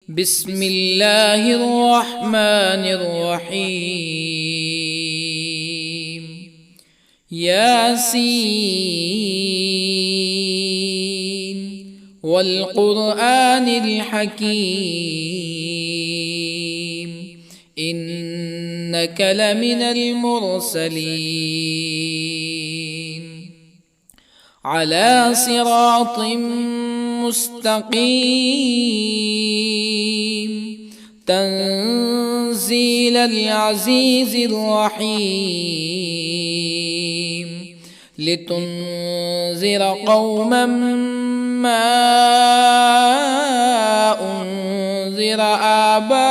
بسم الله الرحمن الرحيم. ياسين والقرآن الحكيم إنك لمن المرسلين على صراط مستقيم تنزيل العزيز الرحيم لتنذر قوما ما أنذر آباؤهم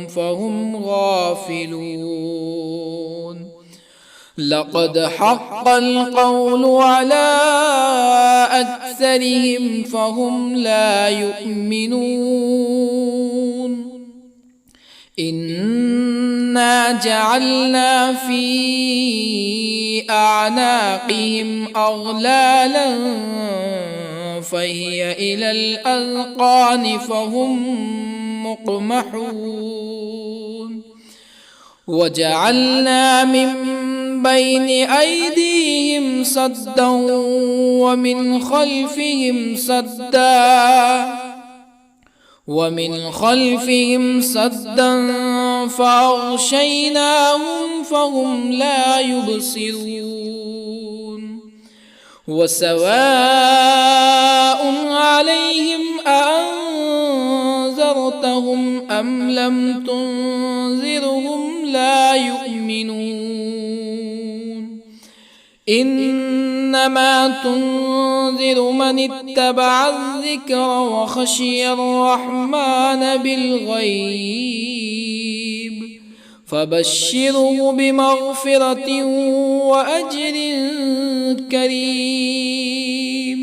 فهم غافلون. لقد حق القول على أكثرهم فهم لا يؤمنون. إنا جعلنا في أعناقهم أغلالا فهي إلى الأذقان فهم مقمحون. وجعلنا من بين أيديهم سدا ومن خلفهم سدا فأغشيناهم فهم لا يبصرون. وسواء عليهم أأنذرتهم أم لم تنذرهم لا يؤمنون. إنما تنذر من اتبع الذكر وخشي الرحمن بالغيب فبشره بمغفرة وأجر كريم.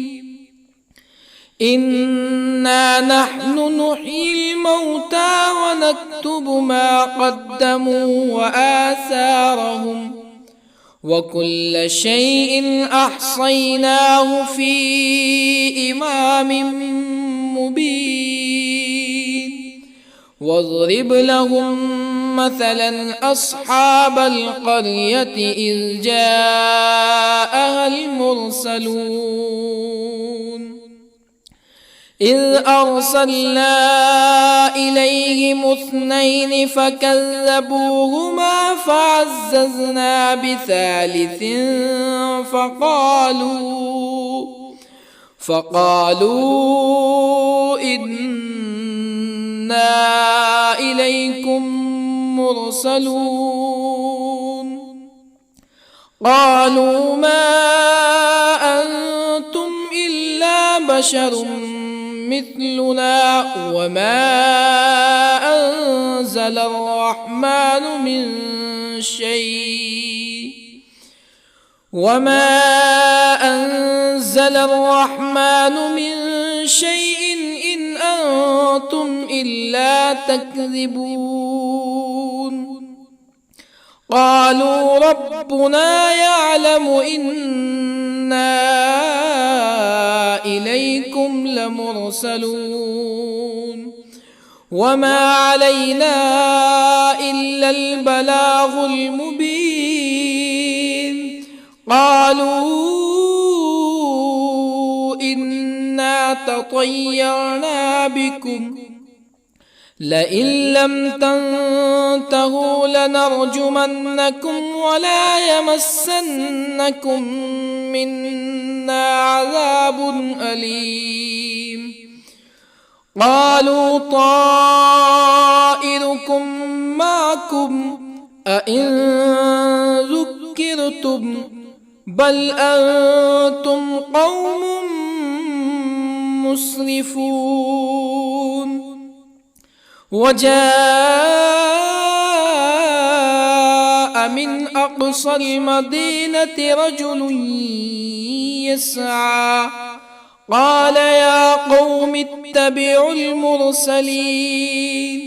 إنا نحن نحيي الموتى ونكتب ما قدموا وآثارهم وكل شيء أحصيناه في إمام مبين. واضرب لهم مثلا أصحاب القرية إذ جاءها المرسلون إذ أرسلنا إليهم اثنين فكذبوهما فعززنا بثالث فقالوا إنا إليكم مرسلون. قالوا ما أنتم إلا بشر مثلنا وما أنزل الرحمن من شيء إن أنتم إلا تكذبون. قالوا ربنا يعلم إنا إليكم لمرسلون وما علينا إلا البلاغ المبين. قالوا إنا تطيرنا بكم لئن لم تنتهوا لنرجمنكم ولا يمسنكم منا عذاب أليم. قالوا طائركم معكم أئن ذكرتم بل أنتم قوم مسرفون. وجاء من أقصى المدينة رجل يسعى قال يا قوم اتبعوا المرسلين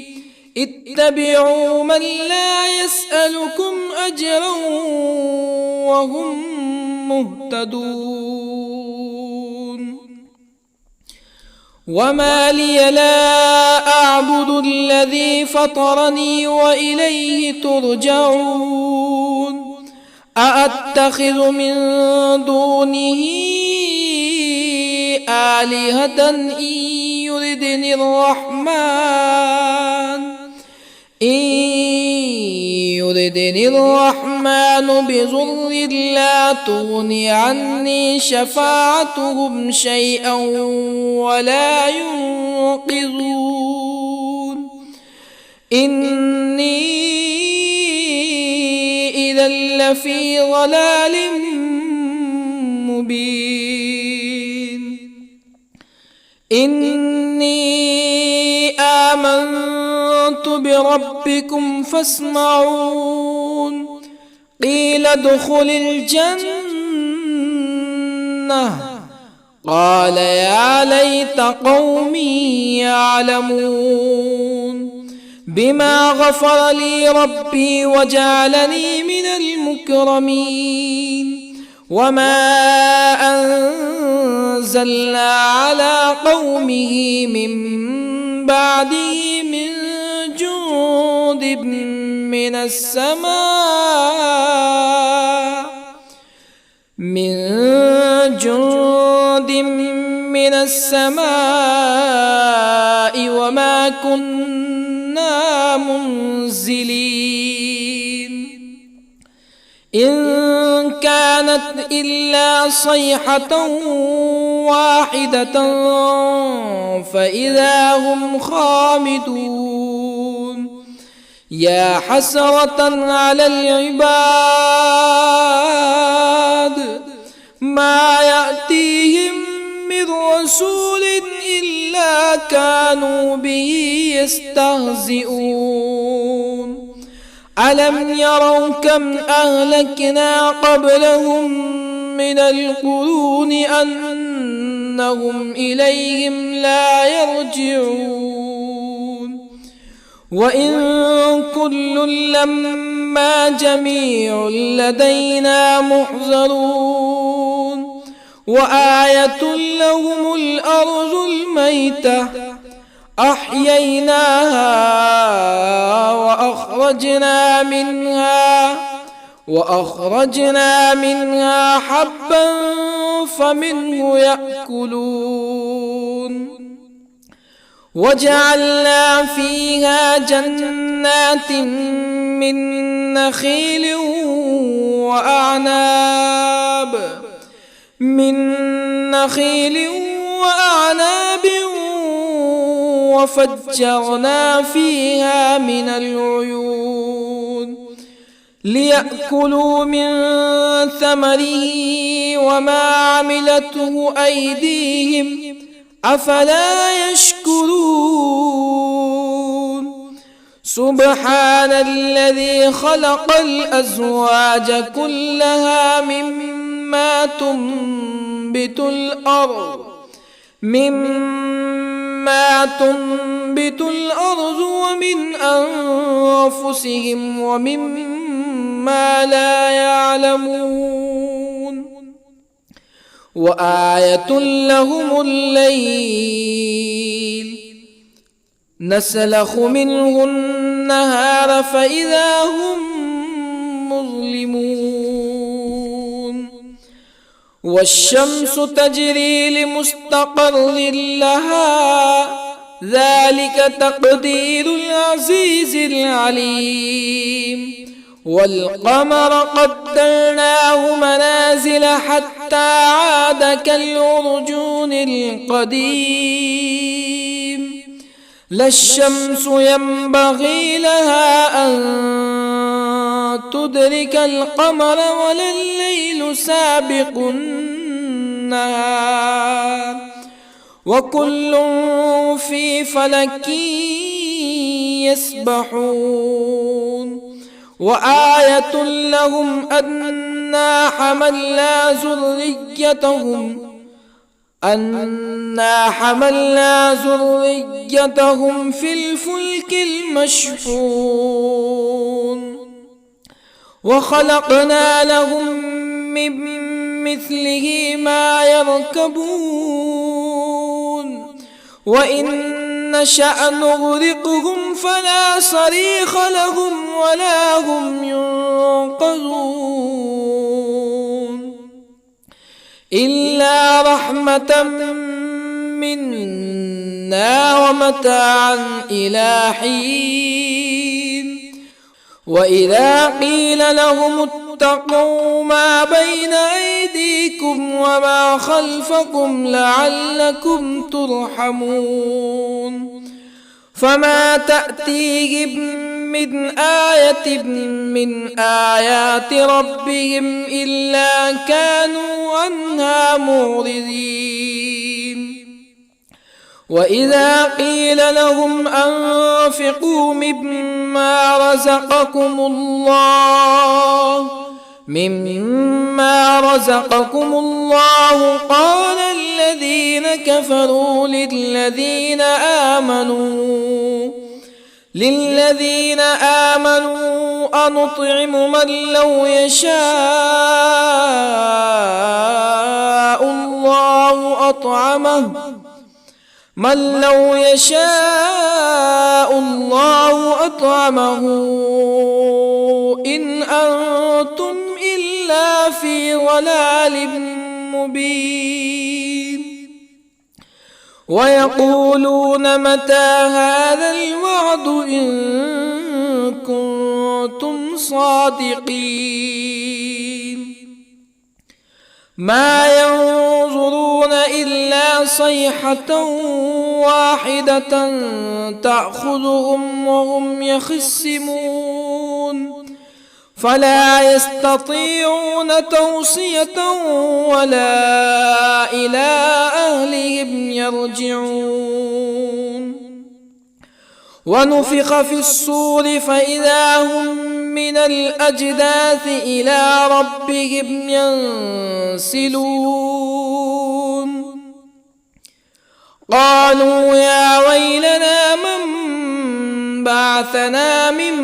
اتبعوا من لا يسألكم أجرا وهم مهتدون. وما لي لا أعبد الذي فطرني وإليه ترجعون أأتخذ من دونه آلهة يردني الرحمن بضر لا تغن عني شفاعتهم شيئا ولا ينقذون إني إذا لفي ضلال مبين إني آمنت بربكم فاسمعون قيل ادخل الجنة قال يا ليت قومي يعلمون بما غفر لي ربي وجعلني من المكرمين وما أنزلنا على قومه من بعده من جند من السماء وما كنا منزلين إن كانت إلا صيحة واحدة فإذا هم خامدون يا حسرة على العباد ما يأتيهم من رسول إلا كانوا به يستهزئون ألم يروا كم أهلكنا قبلهم من القرون أنهم إليهم لا يرجعون وإن كل لما جميع لدينا محضرون وآية لهم الأرض الميتة أحييناها وأخرجنا منها حبا فمنه يأكلون وجعلنا فيها جنات من نخيل وأعناب وفجرنا فيها من العيون ليأكلوا من ثمره وما عملته أيديهم أفلا يشكرون سبحان الذي خلق الأزواج كلها مما تنبت الأرض ومن أنفسهم ومما لا يعلمون وآية لهم الليل نسلخ منه النهار فإذا هم مظلمون والشمس تجري لمستقر لها ذلك تقدير العزيز العليم والقمر قدرناه منازل حتى عاد كالعرجون القديم لا الشمس ينبغي لها أن تدرك القمر ولا الليل سابق النهار وكل في فلك يسبحون وآية لهم أنا حملنا ذريتهم في الفلك المشحون وخلقنا لهم من مثله ما يركبون وإن نشأ نغرقهم فلا صريخ لهم ولا هم ينقذون إلا رحمة منا ومتاعا إلى حين وإذا قيل لهم اتقوا ما بين أيديكم وما خلفكم لعلكم ترحمون فما تأتيهم من آية من آيات ربهم إلا كانوا عنها معرضين وإذا قيل لهم أنفقوا مما رزقكم الله قال الذين كفروا للذين آمنوا أنطعم من لو يشاء الله أطعمه إن أنتم إلا في ضلال مبين ويقولون متى هذا الوعد إن كنتم صادقين ما ينظرون إلا صيحة واحدة تأخذهم وهم يخصمون فلا يستطيعون توصية ولا إلى أهلهم يرجعون ونفخ في الصور فإذا هم من الأجداث إلى ربهم ينسلون قالوا يا ويلنا من بعثنا من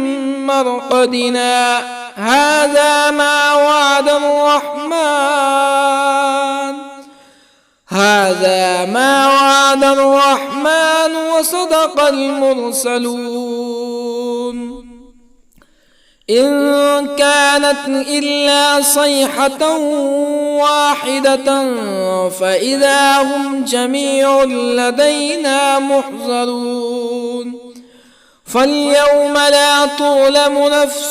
مرقدنا هذا ما وعد الرحمن وصدق المرسلون إن كانت إلا صيحة واحدة فإذا هم جميع لدينا محضرون فاليوم لا تظلم نفس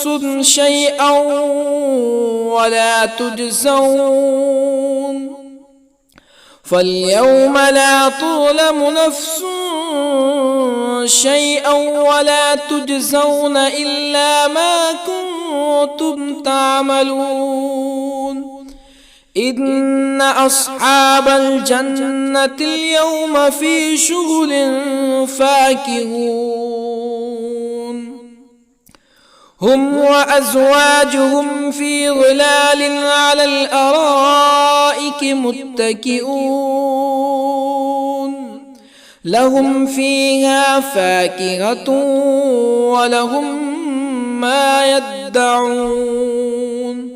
شيئا ولا تجزون إلا ما كنتم تعملون إن أصحاب الجنة اليوم في شغل فاكهون هم وأزواجهم في ظلال على الأرائك متكئون لهم فيها فاكهة ولهم ما يدعون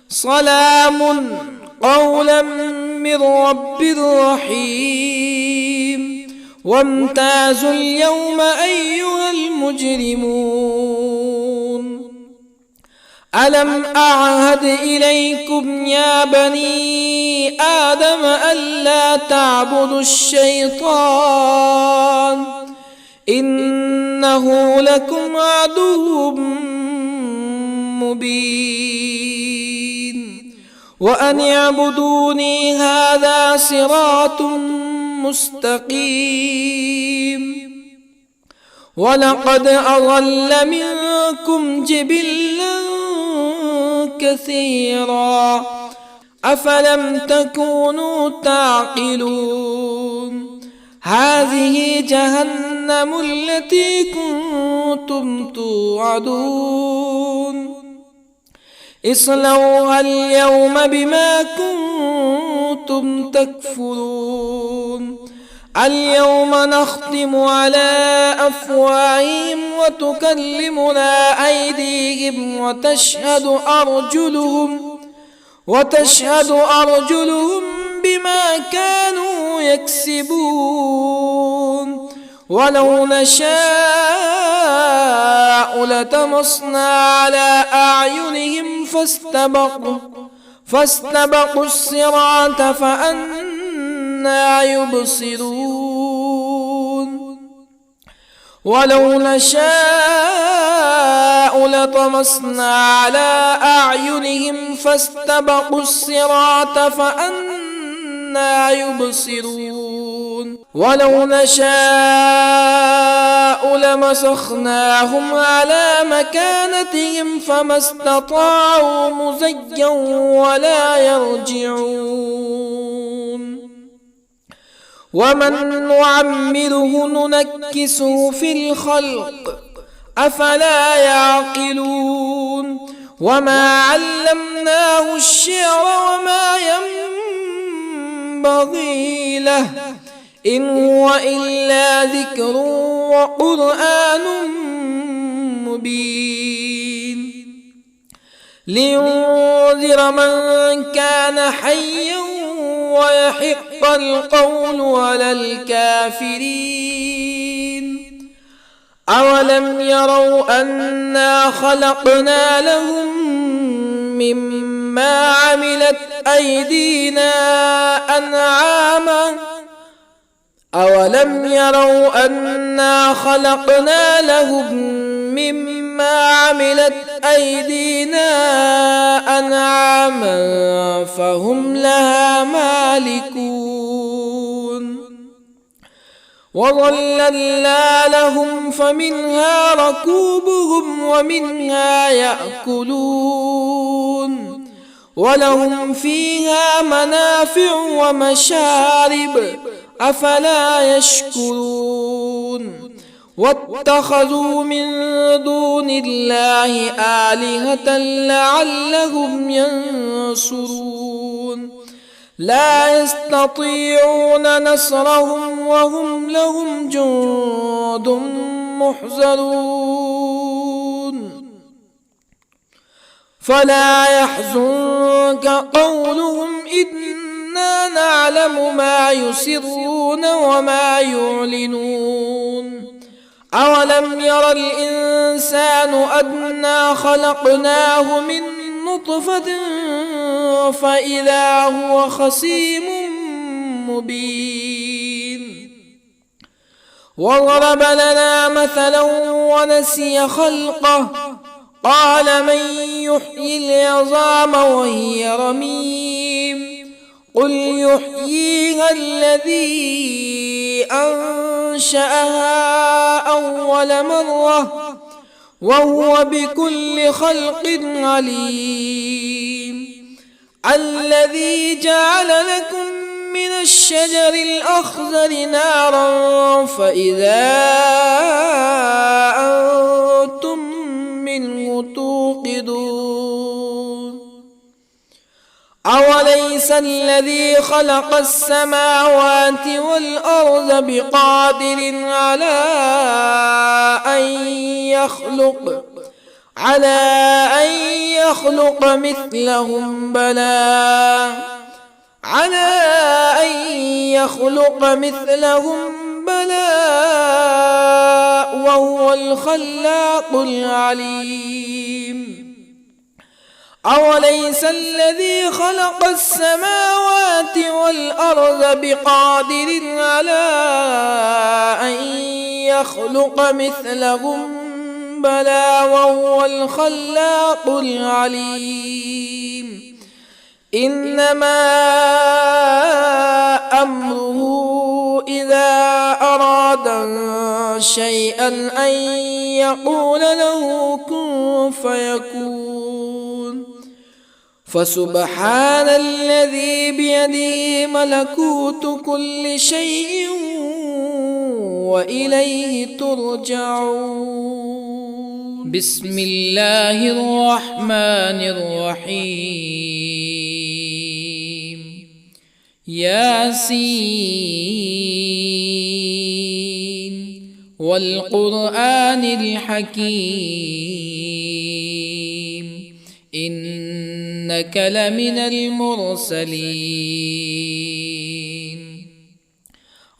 سلام قولا من رب رحيم وامتازوا اليوم أيها المجرمون ألم أعهد إليكم يا بني آدم ألا تعبدوا الشيطان إنه لكم عدو مبين وأن اعبدوني هذا صراط مستقيم ولقد أضل منكم جبلا كثيرا أفلم تكونوا تعقلون هذه جهنم التي كنتم توعدون اصلوها اليوم بما كنتم تكفرون اليوم نختم على أفواههم وتكلمنا أيديهم وتشهد أرجلهم بما كانوا يكسبون ولو نشاء لطمسنا على أعينهم فاستبقوا الصراط فأنى يبصرون ولو نشاء لطمسنا على أعينهم فاستبقوا الصراط فأنى يبصرون ولو نشاء لمسخناهم على مكانتهم فما استطاعوا مزيا ولا يرجعون ومن نعمره ننكسه في الخلق أفلا يعقلون وما علمناه الشعر وما ينبغي له إن هو إلا ذكر وقرآن مبين لينذر من كان حيا ويحق القول على الكافرين أولم يروا أنا خلقنا لهم مما عملت أيدينا أنعاما أولم يروا أنا خلقنا لهم مما عملت أيدينا أنعاما فهم لها مالكون وظللنا لهم فمنها ركوبهم ومنها يأكلون ولهم فيها منافع ومشارب أفلا يشكرون واتخذوا من دون الله آلهة لعلهم ينصرون لا يستطيعون نصرهم وهم لهم جند محضرون فلا يحزنك قولهم إنا نعلم ما يسرون وما يعلنون أولم ير الإنسان أنا خلقناه من نطفة فإذا هو خصيم مبين وضرب لنا مثلا ونسي خلقه قال من يحيي العظام وهي رميم قل يحييها الذي أنشأها أول مرة وهو بكل خلق عليم الذي جعل لكم من الشجر الأخضر نارا فإذا أنتم منه توقدون أوليس الذي خلق السماوات والأرض بقادر على أن يخلق مثلهم بلى وهو الخلاق العليم أوليس الذي خلق السماوات والأرض بقادر على أن يخلق مثلهم بلى وهو الخلاق العليم إنما أمره إذا أراد شيئا أن يقول له كن فيكون فسبحان الذي بيده ملكوت كل شيء وإليه ترجعون بسم الله الرحمن الرحيم ياسين والقرآن الحكيم إنك إنك لمن المرسلين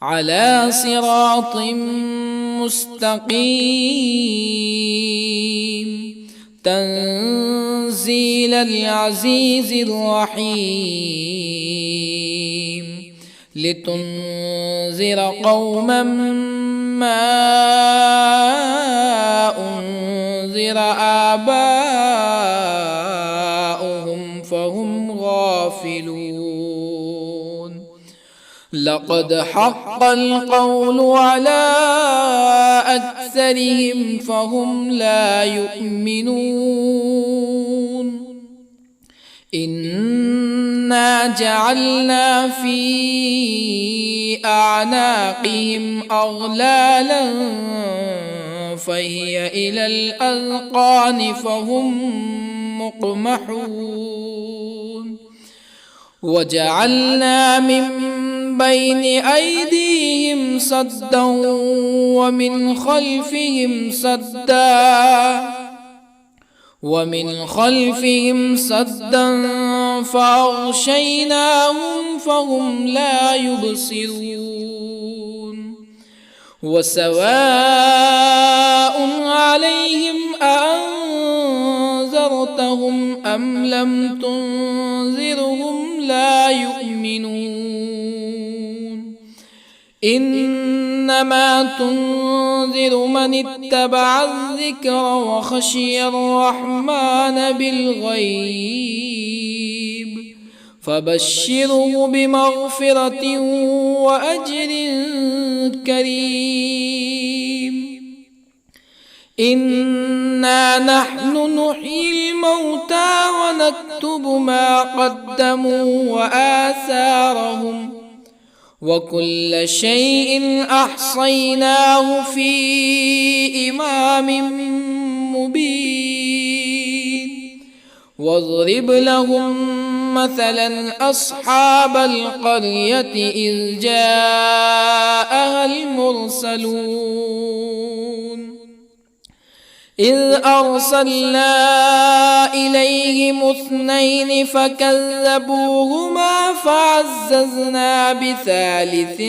على صراط مستقيم تنزيل العزيز الرحيم لتنذر قوما ما أنذر آباؤهم فهم غافلون لقد حق القول على أكثرهم فهم لا يؤمنون إنا جعلنا في أعناقهم أغلالا فهي إلى الأذقان فهم مقمحون وجعلنا من بين أيديهم سدا ومن خلفهم سدا فأغشيناهم فهم لا يبصرون وسواء عليهم أأنذرتهم أم لم تنذرهم لا يؤمنون إنما تنذر من اتبع الذكر وخشي الرحمن بالغيب فبشره بمغفرة وأجر كريم إنا نحن نحيي الموتى ونكتب ما قدموا وآثارهم وكل شيء أحصيناه في إمام مبين واضرب لهم مثلا أصحاب القرية إذ جاءها المرسلون إذ أرسلنا إليهم اثنين فكذبوهما فعززنا بثالث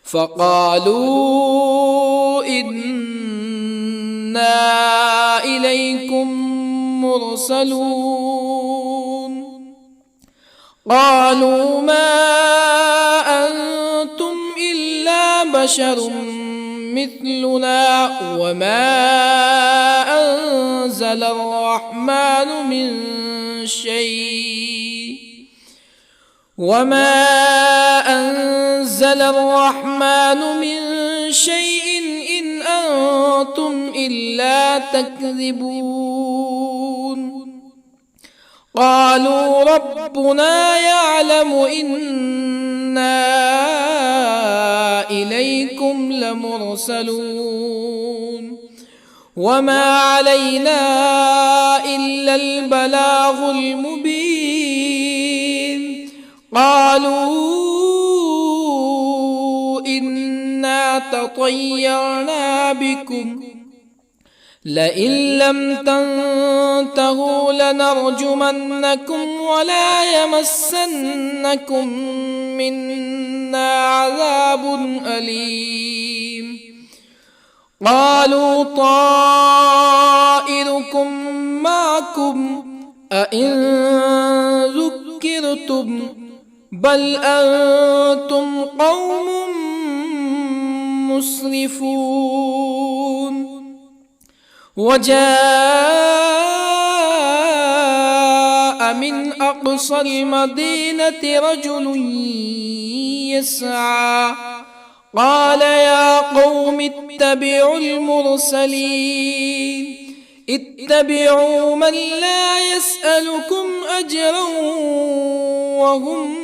فقالوا إنا إليكم مرسلون قالوا ما أنتم إلا بشر مثلنا وما أنزل الرحمن من شيء إن أنتم إلا تكذبون قالوا ربنا يعلم إنا إليكم لمرسلون وما علينا إلا البلاغ المبين قالوا إنا تطيرنا بكم لئن لم تنتهوا لنرجمنكم ولا يمسنكم منا عذاب أليم قالوا طائركم معكم أئن ذكرتم بل أنتم قوم مسرفون وجاء من أقصى المدينة رجل يسعى قال يا قوم اتبعوا المرسلين اتبعوا من لا يسألكم أجرا وهم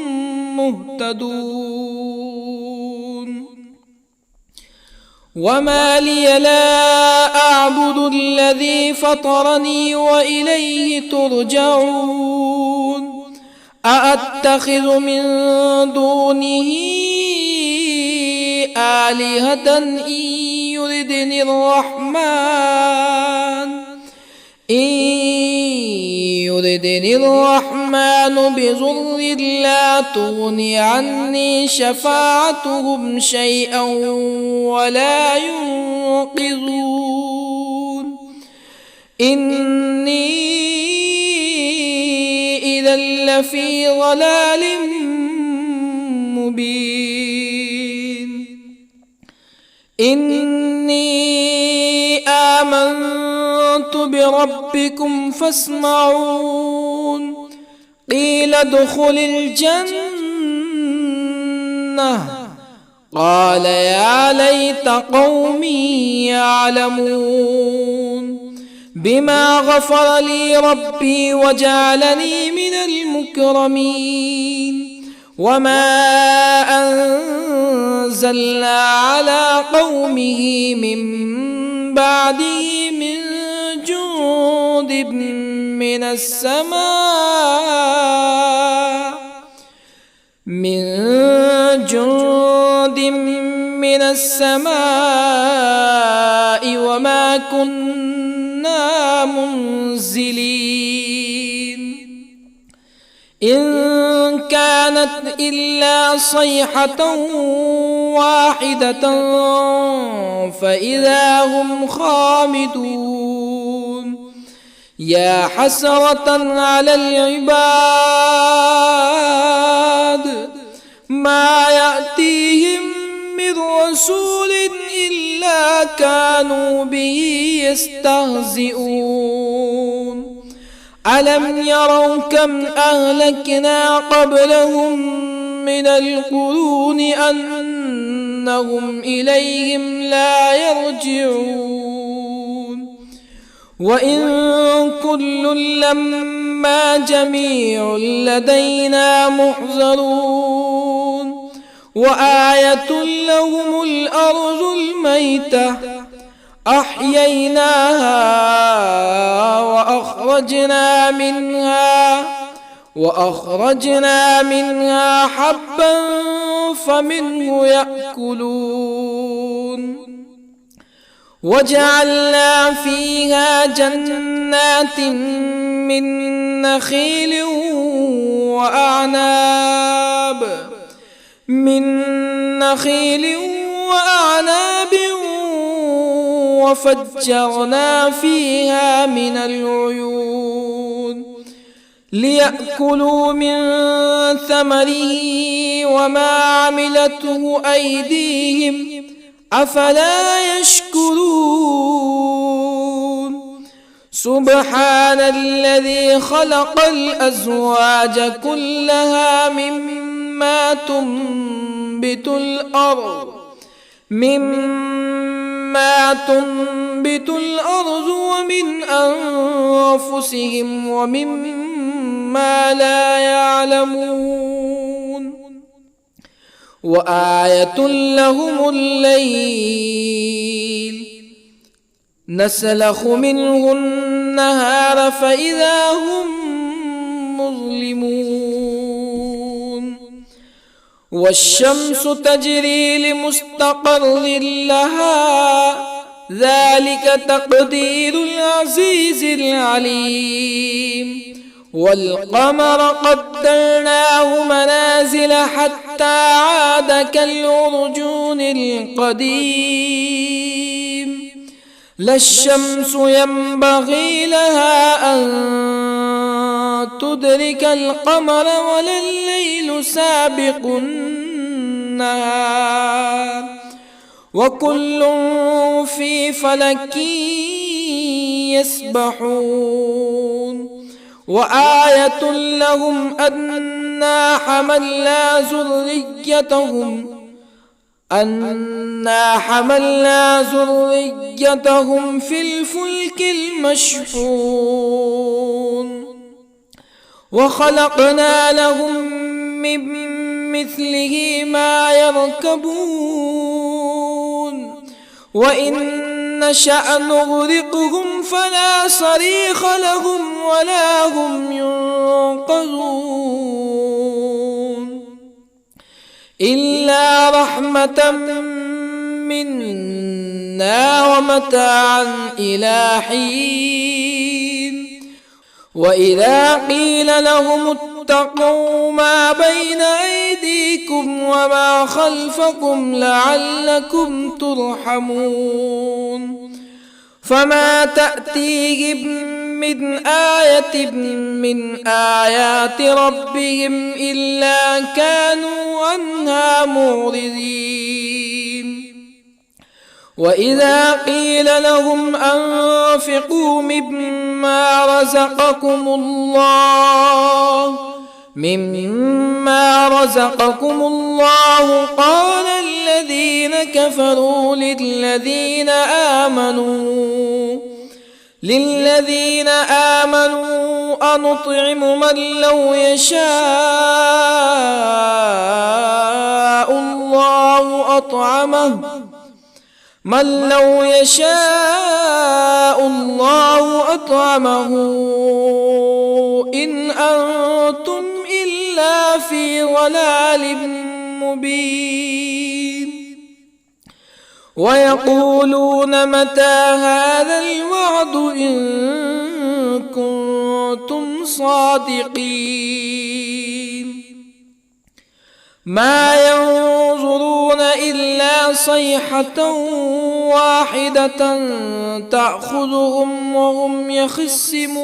مهتدون وما لي لا أعبد الذي فطرني وإليه ترجعون أأتخذ من دونه آلهة إن يردني الرحمن إن يردني الرحمن بضر لا تغني عني شفاعتهم شيئا ولا ينقذون إني إذا لفي ضلال مبين إني آمنت بربكم فاسمعون قيل ادخل الجنة قال يا ليت قومي يعلمون بما غفر لي ربي وجعلني من المكرمين وما أنزلنا على قومه من بعده من جند من السماء وما كنا منزلين إن كانت إلا صيحة واحدة فإذا هم خامدون يا حسرة على العباد ما يأتيهم من رسول إلا كانوا به يستهزئون ألم يروا كم أهلكنا قبلهم من القرون أنهم إليهم لا يرجعون وإن كل لما جميع لدينا محضرون وآية لهم الأرض الميتة أحييناها وأخرجنا منها حبا فمنه يأكلون وجعلنا فيها جنات من نخيل وأعناب وفجرنا فيها من العيون ليأكلوا من ثمره وما عملته أيديهم أفلا يشكرون سبحان الذي خلق الأزواج كلها مما تنبت الأرض ومن أنفسهم ومما لا يعلمون وآية لهم الليل نسلخ منه النهار فإذا هم مظلمون والشمس تجري لمستقر لها ذلك تقدير العزيز العليم والقمر قدرناه منازل حتى عاد كالعرجون القديم لا الشمس ينبغي لها أن تدرك القمر ولا الليل سابق النهار وكل في فلك يسبحون وآية لهم أنا حملنا ذريتهم في الفلك المشحون وخلقنا لهم من مثله ما يركبون وإن نشأ نغرقهم فلا صريخ لهم ولا هم ينقذون إلا رحمة منا ومتاعا إلى حين وإذا قيل لهم اتقوا ما بين أيديكم وما خلفكم لعلكم ترحمون فما تأتيهم من آية من آيات ربهم إلا كانوا عنها معرضين وإذا قيل لهم أنفقوا مما رزقكم الله قال الذين كفروا للذين آمنوا أنطعم من لو يشاء الله أطعمه إن أنتم إلا في ضلال مبين ويقولون متى هذا الوعد إن كنتم صادقين ما ينظرون إلا صيحة واحدة تأخذهم وهم يخصمون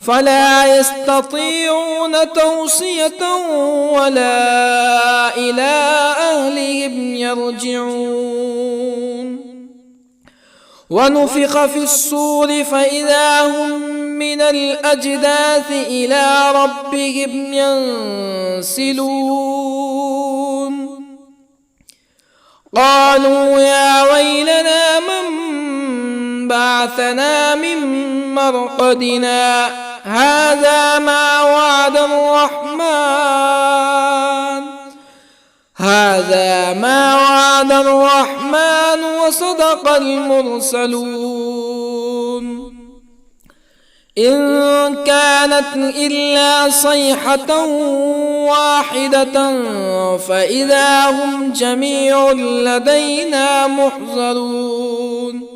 فلا يستطيعون توصية ولا إلى أهلهم يرجعون ونفخ في الصور فإذا هم من الأجداث إلى ربهم ينسلون قالوا يا ويلنا من بعثنا من مرقدنا هذا ما وعد الرحمن وصدق المرسلون إن كانت إلا صيحة واحدة فإذا هم جميع لدينا محضرون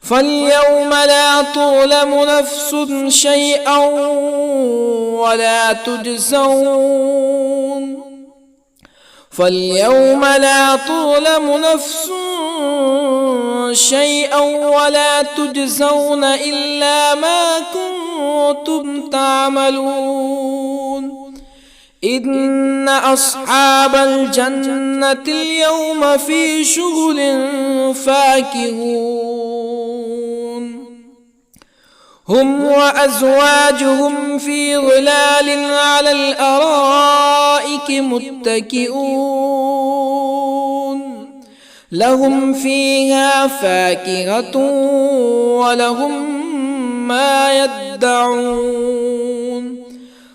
فاليوم لا تظلم نفس شيئا ولا تجزون إلا ما كنتم تعملون إن أصحاب الجنة اليوم في شغل فاكهون هم وأزواجهم في ظلال على الأرائك متكئون لهم فيها فاكهة ولهم ما يدعون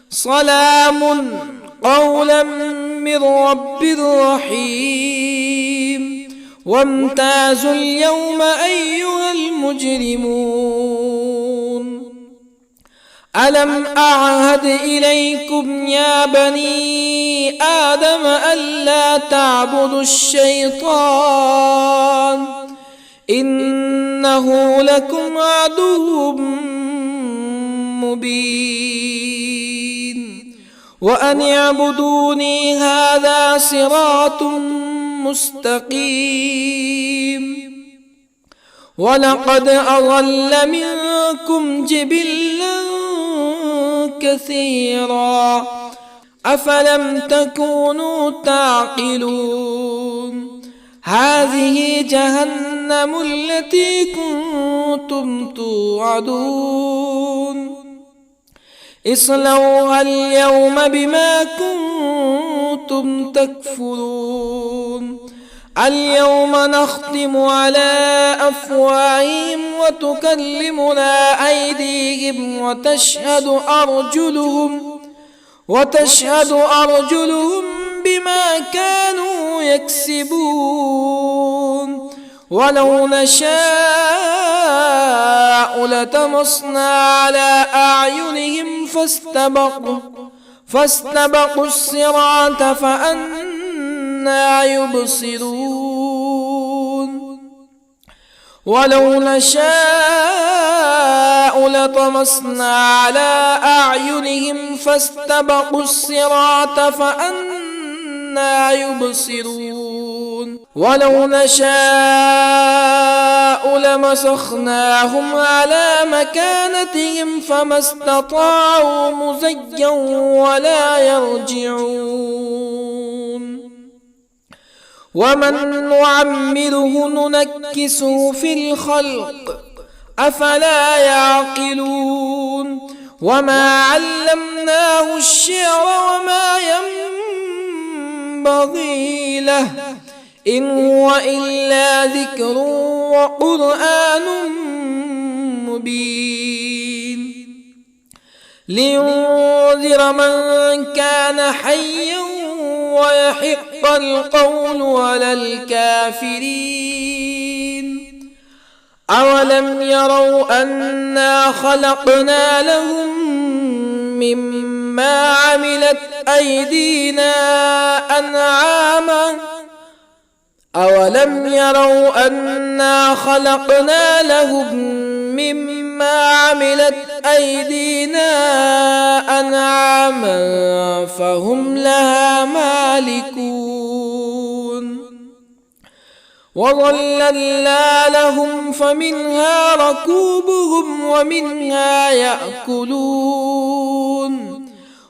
سلام قولا من رب رحيم وامتازوا اليوم أيها المجرمون ألم أعهد إليكم يا بني آدم ألا تعبدوا الشيطان إنه لكم عدو مبين وأن اعبدوني هذا صراط مستقيم ولقد أضل منكم جبلا كثيرا أفلم تكونوا تعقلون هذه جهنم التي كنتم توعدون اصلوها اليوم بما كنتم تكفرون اليوم نختم على أفواههم وتكلمنا أيديهم وتشهد أرجلهم بما كانوا يكسبون ولو نشاء لطمسنا على أعينهم فاستبقوا الصراط فأنى يبصرون ولو نشاء لطمسنا على أعينهم فاستبقوا الصراط فأنى يبصرون ولو نشاء لمسخناهم على مكانتهم فما استطاعوا مزيا ولا يرجعون ومن نعمره ننكسه في الخلق أفلا يعقلون وما علمناه الشعر وما ينبغي له إن هو إلا ذكر وقرآن مبين لينذر من كان حيا ويحق القول على الكافرين أولم يروا أنا خلقنا لهم مما عملت أيدينا أنعاما أولم يروا أنا خلقنا لهم مما عملت أيدينا أنعاما فهم لها مالكون وظللنا لهم فمنها ركوبهم ومنها يأكلون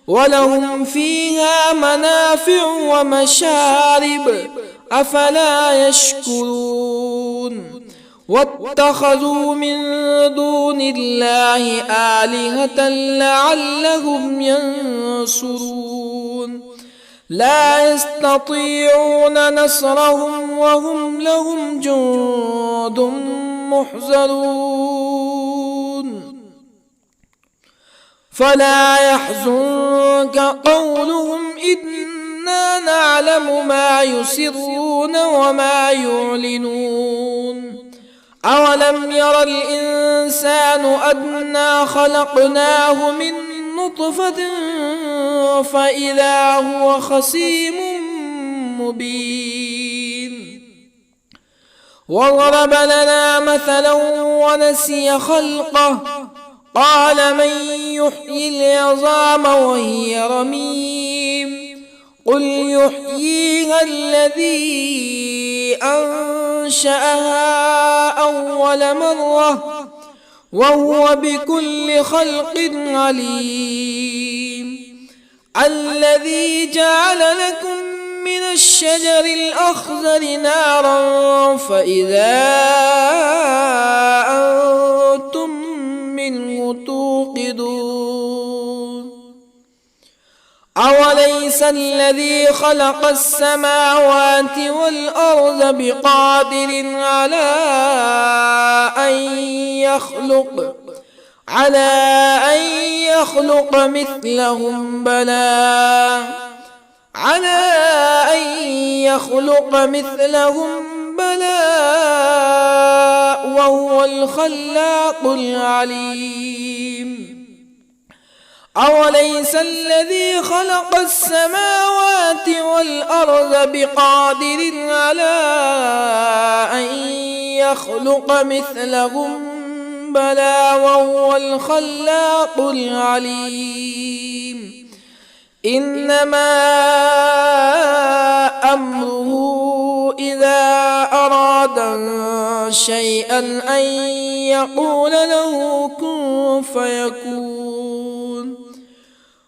ولهم فيها منافع ومشارب أفلا يشكرون واتخذوا من دون الله آلهة لعلهم ينصرون لا يستطيعون نصرهم وهم لهم جند محضرون فلا يحزنك قولهم إنا نعلم ما يسرون وما يعلنون أولم ير الإنسان أنا خلقناه من نطفة فإذا هو خصيم مبين وضرب لنا مثلا ونسي خلقه قال من يحيي العظام وهي رميم قل يحييها الذي أنشأها أول مرة وهو بكل خلق عليم الذي جعل لكم من الشجر الأخضر نارا فإذا أنتم منه توقدون أوليس الذي خلق السماوات والأرض بقادر على أن يخلق مثلهم بلى وهو الخلاق العليم أوليس الذي خلق السماوات والأرض بقادر على أن يخلق مثلهم بلى وهو الخلاق العليم إنما أمره إذا أراد شيئا أن يقول له كن فيكون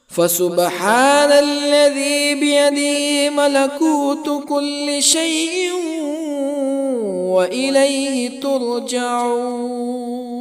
فسبحان الذي بيده ملكوت كل شيء وإليه ترجعون.